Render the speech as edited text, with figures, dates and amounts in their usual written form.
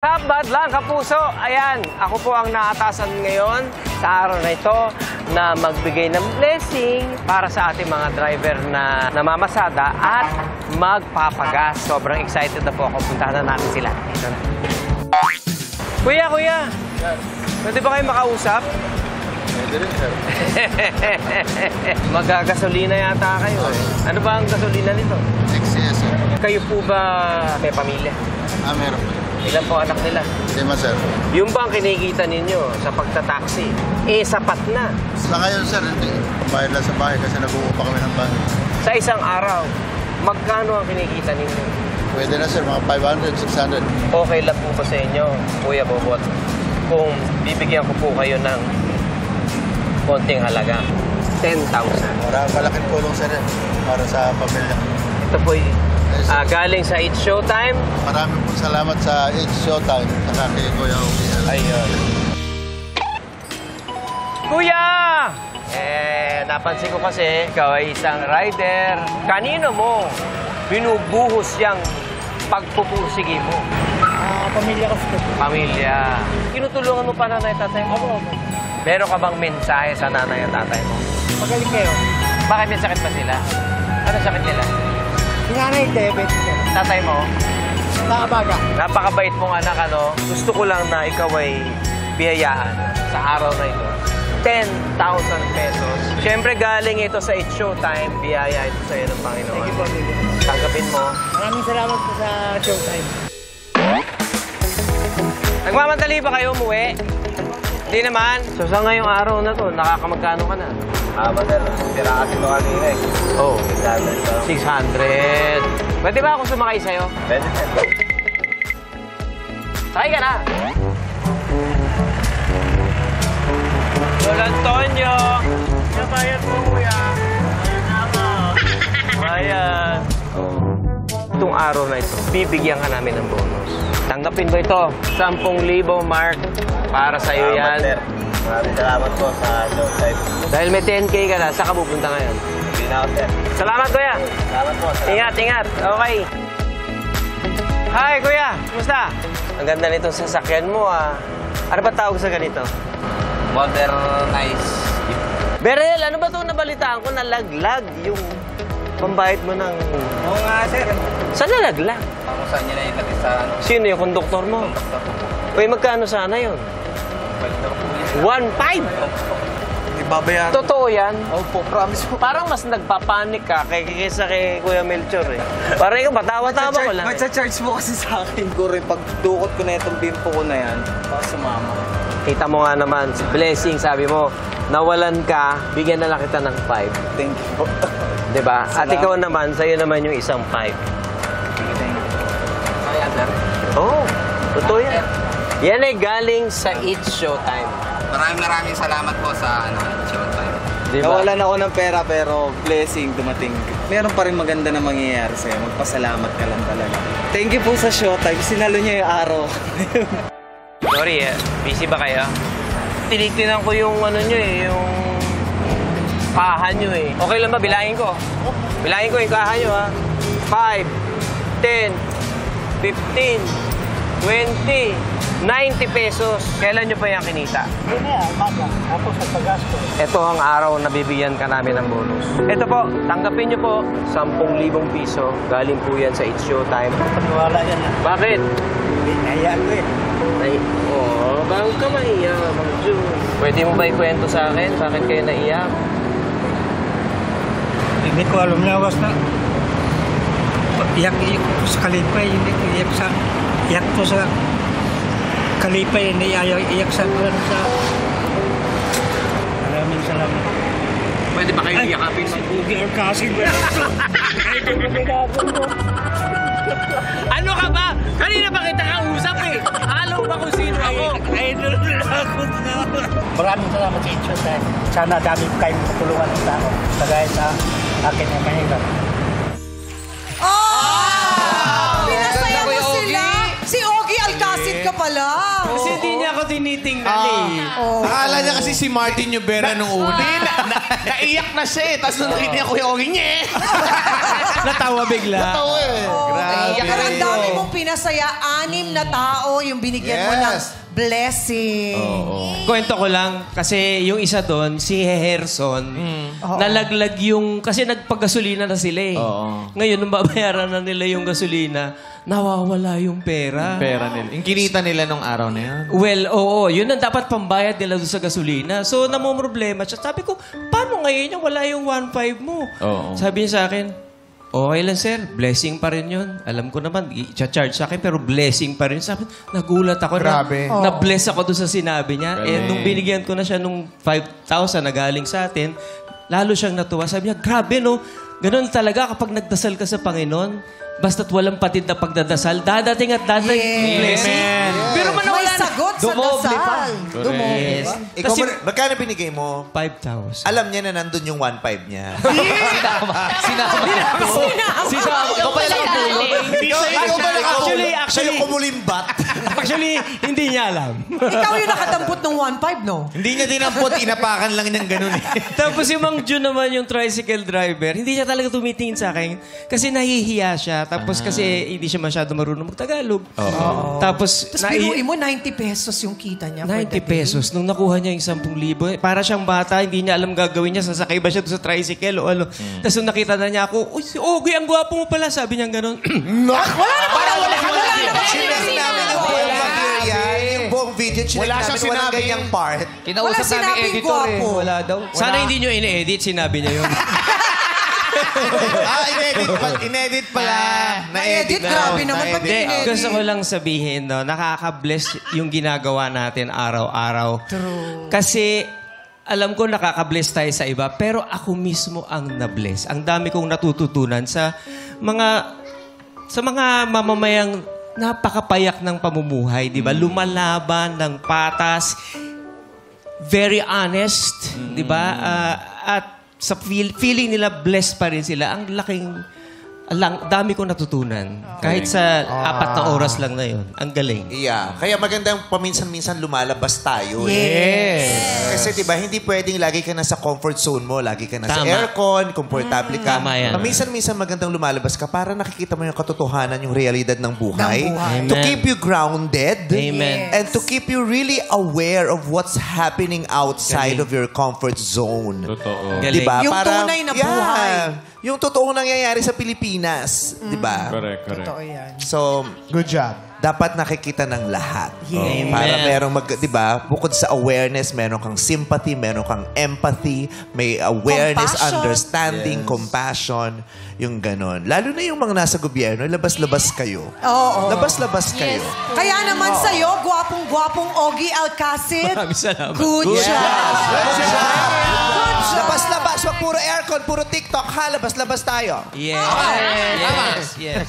Bad lang, kapuso. Ayan, ako po ang naatasan ngayon sa araw na ito na magbigay ng blessing para sa ating mga driver na namamasada at magpapagas. Sobrang excited na po ako. Puntahan na natin sila. Ito na. Kuya! Pwede ba kayo makausap? Pwede rin, sir. Magagasolina yata kayo. Ano ba ang gasolina nito? XCS, sir. Kayo po ba may pamilya? Meron po. Ilan po anak nila? 5, sir. Yung ba ang kinikita ninyo sa pagtataksi, sapat na. Sa ngayon, sir, hindi. Bayad lang sa bahay kasi nag-uupa kami ng bahay. Sa isang araw, magkano ang kinikita ninyo? Pwede na, sir. Mga 500, 600. Okay lang po ba sa inyo, Kuya Bobot, kung bibigyan ko po kayo ng konting halaga? 10,000. Malaking tulong, sir, para sa pamilya. Ito po galing sa It's Showtime. Maraming po salamat sa It's Showtime at kay Kuya Ogie. Ayun. Kuya! Napansin ko kasi ikaw ay isang rider. Kanino mo binubuhos yung pagpupursige mo? Pamilya kasi. Pamilya. Tinutulungan mo pa nanay at tatay mo? Meron ka bang mensahe sa nanay at tatay mo? Magaling kayo. Bakit may sakit pa sila? Ano sakit nila? Si nanay, diabetes ka. Tatay mo? Nakabaga. Napakabait mong anak, ano? Gusto ko lang na ikaw ay biyayaan sa araw na ito. 10,000 pesos. Siyempre galing ito sa It's Showtime. Biyaya ito sa iyo ng Panginoon. Thank you po, thank you. Tanggapin mo. Maraming salamat po sa Showtime. Nagmamadali ba kayo umuwi? Hindi naman. So sa ngayong araw na to, nakakamagkano ka na? Sir. Sira kasi mo kanina eh. Oh, 600. Pwede ba ako sumakay sa'yo? Pwede, sir. Sakay ka na. Don Antonio. Nabayad po, kuya. Ayan. Itong araw na ito, bibigyan ka namin ng bonus. Tanggapin mo ito. 10,000 mark para sa iyo yan. Sir. Maraming salamat po sa Showtime. Dahil may 10K ka na, saan ka pupunta ngayon? Hindi na ako, sir. Salamat, kuya. Salamat po. Ingat. Okay. Hi, kuya. Kumusta? Ang ganda nitong sasakyan mo, ah. Ano ba tawag sa ganito? Modernize. Berel, ano ba ito nabalitaan ko? Nalaglag yung pambayad mo ng... Oo nga, sir. Saan nalaglag? Kung saan niya na ikatid sa ano? Sino yung konduktor mo? Uy, magkano sana yun? 1.5? Ibabayaran. Totoo yan? Opo, promise po. Parang mas nagpapanik ka kaysa kay Kuya Melchor eh. Parang ikaw, batawa-tawa ko lang. Magsa-charge mo kasi sa akin. Kuri, pag dukot ko na itong bimpo ko na yan, baka sumama. Kita mo nga naman, blessing, sabi mo, nawalan ka, bigyan na lang kita ng 5. Thank you po. Diba? At ikaw naman, sa'yo naman yung isang 5. Thank you. Kaya, sir. Oo, totoo yan. Yan ay galing sa It's Showtime. Maraming salamat po sa Showtime. Diba? Nawalan ako ng pera pero blessing dumating. Meron pa rin maganda na mangyayari sa'yo. Magpasalamat ka lang talaga. Thank you po sa Showtime. Sinalo niya yung araw. Sorry busy ba kayo? Tinitingnan ko yung ano nyo yung kahan nyo eh. Okay lang ba? Bilangin ko. Bilangin ko yung kahan nyo ha. 5, 10, 15, 20, 90 pesos. Kailan nyo pa yung kinita? Yun na yan, maga. Ako sa paggasto. Ito ang araw na bibigyan ka namin ng bonus. Ito po, tanggapin nyo po. 10,000 piso. Galing po yan sa It's Showtime. Paniwala yan na. Bakit? Hinayaan ko eh. Ay, bago ka maiyak, Mang Jun. Pwede mo ba ikwento sa akin? Bakit kayo naiyak? Hindi ko alam na was na. Iyak ko sa kalipay. Hindi ko iyak ko sa kalipay. Hindi iyak sa maraming salamat. Pwede ba kayo iyakapin? Ugi or kasing ba? Ano ka ba? Kanina pa kita kausap eh. Alam ba kung sino ako? Idol na ako na. Maraming salamat sa inyo. Sana dami kayo matulungan ng tao. Kagaya sa akin na mahirap. Oh! Pinasaya mo sila! Si Ogie Alcacid ka pala! Kasi hindi niya ako tinitingnan eh. Akala niya kasi si Martin yung Vera nung una. Naiyak na siya eh. Tapos nung nakita niya Kuya Ogie niya eh. Natawa bigla. Totoo eh. Grabe. Pero ang dami mong pinasaya, 6 na tao yung binigyan mo ng Yes. blessing. Kwento ko lang, kasi yung isa doon, si Herson, nalaglag yung, kasi nagpagasolina na sila eh. Ngayon, nung babayaran na nila yung gasolina, nawawala yung pera. Pera nila. Yung kinita nila nung araw na yun. Well, oo. Yun ang dapat pambayad nila doon sa gasolina. So, namumroblema siya. Sabi ko, paano ngayon yung wala yung 1.5 mo? Oo. Sabi niya sa akin, okay lang, sir. Blessing pa rin yun. Alam ko naman, i-charge sa akin, pero blessing pa rin. Sabi, nagulat ako. Grabe. Na-bless ako doon sa sinabi niya. Eh, nung binigyan ko na siya nung 5,000 na galing sa atin, lalo siyang natuwa. Sabi niya, grabe, no? Ganun talaga kapag nagdasal ka sa Panginoon, basta't walang patid na pagdadasal, dadating at dadating yung blessing. Pero May manawala na. sagot sa dasal. Yes. Ikaw, Kasi, magkano binigay mo? 5,000. Alam niya na nandun yung 1.5 niya. Ikaw pala lang ang Actually, Siya yung kumulimbat. actually, hindi niya alam. Ikaw yung nakadampot ng 1.5, no? Hindi niya dinampot, inapakan lang niyang ganun eh. Tapos yung Mang Jun naman, yung tricycle driver, hindi siya talaga tumitingin sa akin kasi nahihiya siya. Tapos kasi hindi siya masyado marunong mag-Tagalog. Tapos, Tapos biruin mo, 90 pesos yung kita niya. for 90 the day. pesos. Nung nakuha niya yung 10,000, para siyang bata, hindi niya alam gagawin niya. Sasakay ba siya doon sa tricycle o ano. Tapos nung nakita na niya ako, uy, si Ogie, ang gwapo mo pala. Sabi niya gano'n. Chinek namin ang buong material, yung buong video, chinek Wala siyang namin, walang sinabi. ganyang part. Wala sinabing gwapo. Sana hindi niyo in-edit, sinabi niya yun. Inedit pala. Na-edit, grabe naman. Ba't Hindi, in-edit? gusto ko lang sabihin, no, nakaka-bless yung ginagawa natin araw-araw. True. Kasi alam ko nakaka-bless tayo sa iba, pero ako mismo ang na-bless. Ang dami kong natututunan sa mga mamamayang napakapayak ng pamumuhay, di ba? Lumalaban ng patas, very honest, di ba? At sa feeling nila blessed pa rin sila. Ang dami kong natutunan. Kahit sa 4 na oras lang na yun. Ang galing. Yeah. Kaya magandang paminsan-minsan lumalabas tayo. Yes. Kasi diba, hindi pwedeng lagi ka na sa comfort zone mo. Lagi ka na sa Tama. aircon, komportable ka. Tama yan. Paminsan-minsan magandang lumalabas ka para nakikita mo yung katotohanan, yung realidad ng buhay. Ng buhay. To Amen. keep you grounded. Amen. And to keep you really aware of what's happening outside of your comfort zone. Totoo. Galing. Diba? Yung tunay na buhay. Yung totoong nangyayari sa Pilipinas. Diba? Correct. Totoo yan. So, good job. Dapat nakikita ng lahat. Amen. Para merong di ba, bukod sa awareness, meron kang sympathy, meron kang empathy, may awareness, Compassion. understanding, compassion, yung ganon. Lalo na yung mga nasa gobyerno, labas-labas kayo. Oo. Labas-labas kayo. Kaya naman sa'yo, gwapong-gwapong Ogie Alcacid. Maraming salamat. Good job. Good job. Labas-labas, wag puro aircon, puro TikTok, ha? Labas-labas tayo. Yes. Yes. Yes.